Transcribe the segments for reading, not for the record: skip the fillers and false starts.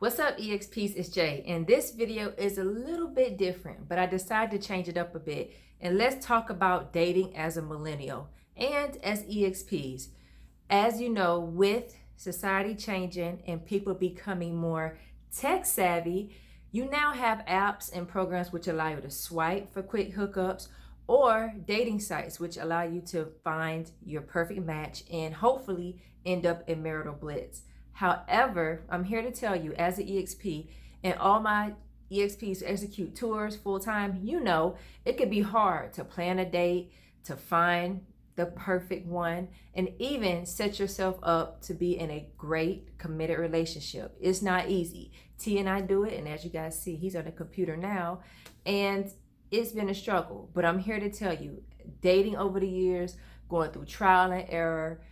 What's up, EXPs? It's Jay, and this video is a little bit different, but I decided to change it up a bit. And let's talk about dating as a millennial and as EXPs. As you know, with society changing and people becoming more tech savvy, you now have apps and programs which allow you to swipe for quick hookups, or dating sites which allow you to find your perfect match and hopefully end up in marital bliss. However, I'm here to tell you, as an EXP, and all my EXPs who execute tours full time, you know it could be hard to plan a date, to find the perfect one, and even set yourself up to be in a great committed relationship. It's not easy. T and I do it, and as you guys see, he's on the computer now, and it's been a struggle. But I'm here to tell you, dating over the years, going through trial and error,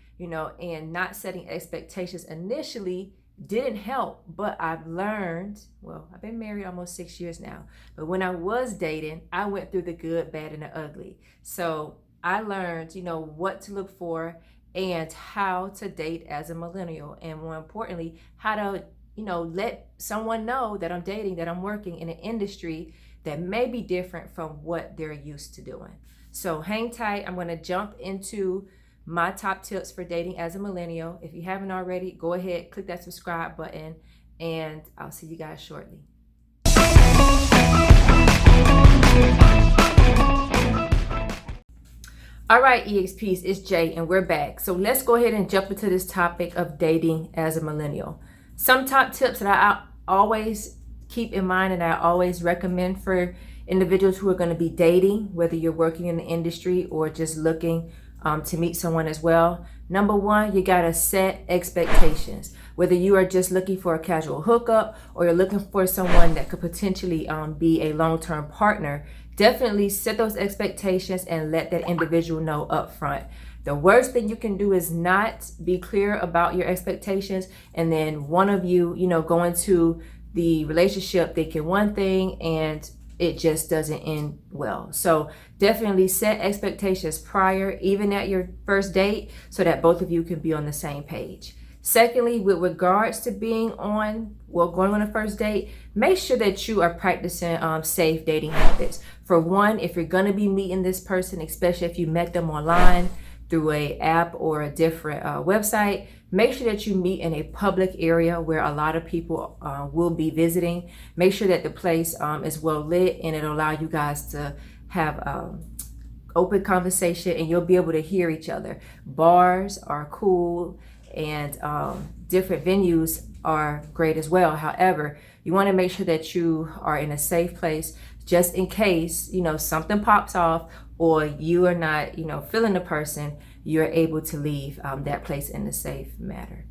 and not setting expectations initially didn't help. But I've learned, well, I've been married almost 6 years now, but when I was dating, I went through the good, bad, and the ugly. So I learned, what to look for and how to date as a millennial. And more importantly, how to, let someone know that I'm dating, that I'm working in an industry that may be different from what they're used to doing. So hang tight. I'm going to jump into my top tips for dating as a millennial. If you haven't already, go ahead, click that subscribe button, and I'll see you guys shortly. All right, EXPs, it's Jay, and we're back. So let's go ahead and jump into this topic of dating as a millennial. Some top tips that I always keep in mind and I always recommend for individuals who are going to be dating, whether you're working in the industry or just looking to meet someone as well. Number one, you got to set expectations. Whether you are just looking for a casual hookup or you're looking for someone that could potentially be a long-term partner, definitely set those expectations and let that individual know up front. The worst thing you can do is not be clear about your expectations, and then one of you, go into the relationship thinking one thing and it just doesn't end well. So definitely set expectations prior, even at your first date, so that both of you can be on the same page. Secondly, with regards to going on a first date, make sure that you are practicing safe dating habits. For one, if you're going to be meeting this person, especially if you met them online through an app or a different website, make sure that you meet in a public area where a lot of people will be visiting. Make sure that the place is well lit and it'll allow you guys to have open conversation and you'll be able to hear each other. Bars are cool and different venues are great as well. However, you want to make sure that you are in a safe place just in case, something pops off or you are not, feeling the person, you're able to leave that place in a safe manner.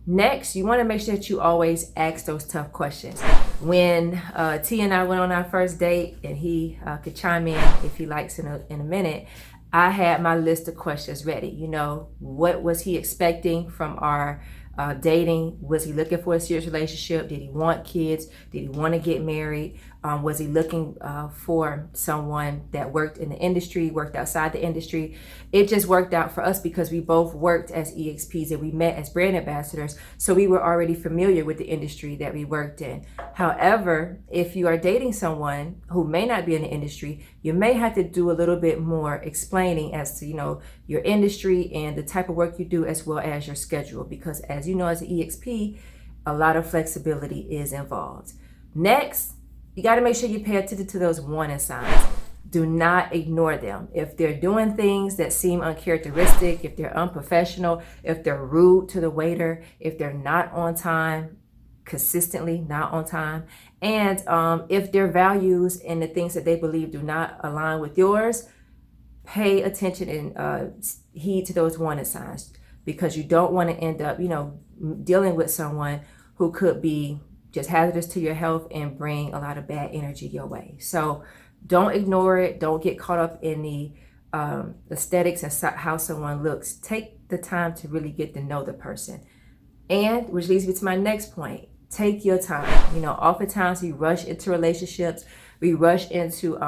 Next, you want to make sure that you always ask those tough questions. When T and I went on our first date, and he could chime in if he likes in a minute, I had my list of questions ready. What was he expecting from our dating? Was he looking for a serious relationship? Did he want kids? Did he want to get married? Was he looking for someone that worked in the industry, worked outside the industry? It just worked out for us because we both worked as EXPs and we met as brand ambassadors. So we were already familiar with the industry that we worked in. However, if you are dating someone who may not be in the industry, you may have to do a little bit more explaining as to, your industry and the type of work you do, as well as your schedule. Because as you know, as an EXP, a lot of flexibility is involved. Next, you got to make sure you pay attention to those warning signs. Do not ignore them. If they're doing things that seem uncharacteristic, if they're unprofessional, if they're rude to the waiter, if they're not on time, consistently not on time, and if their values and the things that they believe do not align with yours, pay attention and heed to those warning signs, because you don't want to end up, dealing with someone who could be just hazardous to your health and bring a lot of bad energy your way. So don't ignore it. Don't get caught up in the aesthetics and how someone looks. Take the time to really get to know the person. And which leads me to my next point. Take your time. Oftentimes we rush into relationships. We rush into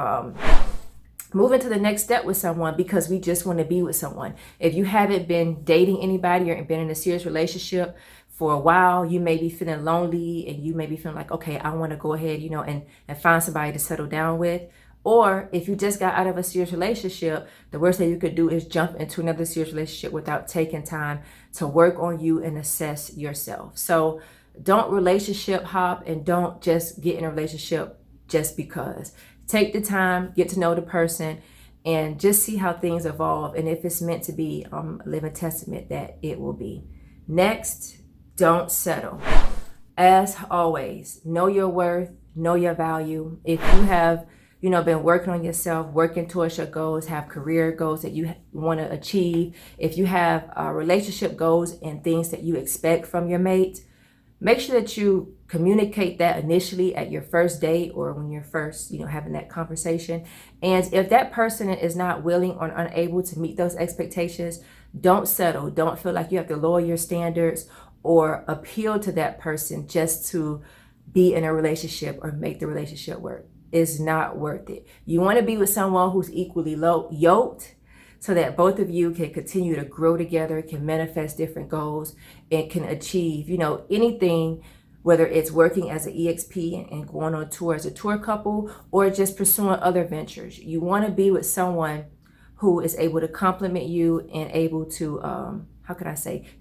moving to the next step with someone because we just want to be with someone. If you haven't been dating anybody or been in a serious relationship for a while, you may be feeling lonely and you may be feeling like, okay, I want to go ahead, and find somebody to settle down with. Or if you just got out of a serious relationship, the worst thing you could do is jump into another serious relationship without taking time to work on you and assess yourself. So don't relationship hop and don't just get in a relationship just because. Take the time, get to know the person, and just see how things evolve. And if it's meant to be, a living testament that it will be. Next, don't settle. As always, know your worth, know your value. If you have, been working on yourself, working towards your goals, have career goals that you want to achieve, if you have relationship goals and things that you expect from your mate, make sure that you communicate that initially at your first date or when you're first, having that conversation. And if that person is not willing or unable to meet those expectations, don't settle. Don't feel like you have to lower your standards or appeal to that person just to be in a relationship or make the relationship work. It's not worth it. You want to be with someone who's equally yoked so that both of you can continue to grow together, can manifest different goals, and can achieve, anything, whether it's working as an EXP and going on tour as a tour couple or just pursuing other ventures. You want to be with someone who is able to complement you and able to,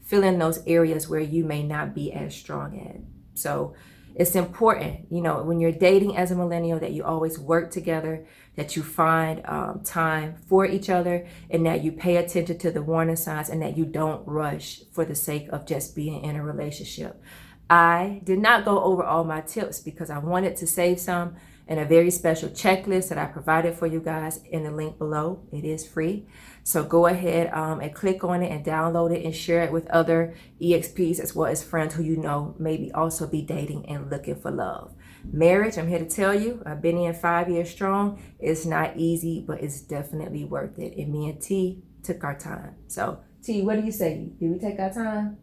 fill in those areas where you may not be as strong at. So it's important, when you're dating as a millennial, that you always work together, that you find time for each other, and that you pay attention to the warning signs, and that you don't rush for the sake of just being in a relationship. I did not go over all my tips because I wanted to save some in a very special checklist that I provided for you guys in the link below. It is free. So go ahead and click on it and download it and share it with other EXPs as well as friends who maybe also be dating and looking for love. Marriage, I'm here to tell you, I've been in 5 years strong. It's not easy, but it's definitely worth it. And me and T took our time. So T, what do you say? Did we take our time?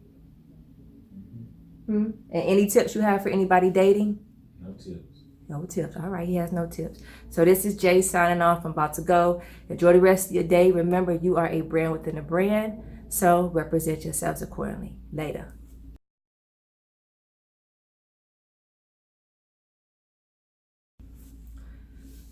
And any tips you have for anybody dating? No tips. No tips. All right, he has no tips. So this is Jay signing off. I'm about to go. Enjoy the rest of your day. Remember, you are a brand within a brand, so represent yourselves accordingly. Later.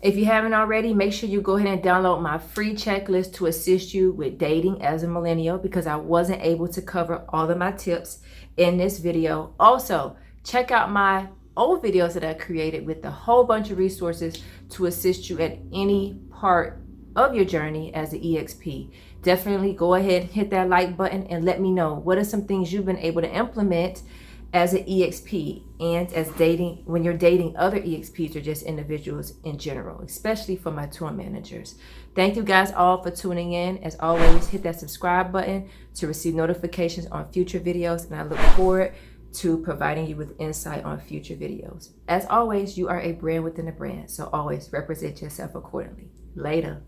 If you haven't already, make sure you go ahead and download my free checklist to assist you with dating as a millennial, because I wasn't able to cover all of my tips in this video. Also, check out my old videos that I created with a whole bunch of resources to assist you at any part of your journey as an EXP. Definitely go ahead, hit that like button, and let me know what are some things you've been able to implement as an EXP and as when you're dating other EXPs or just individuals in general, especially for my tour managers. Thank you guys all for tuning in. As always, hit that subscribe button to receive notifications on future videos, and I look forward to providing you with insight on future videos. As always, you are a brand within a brand, so always represent yourself accordingly. Later.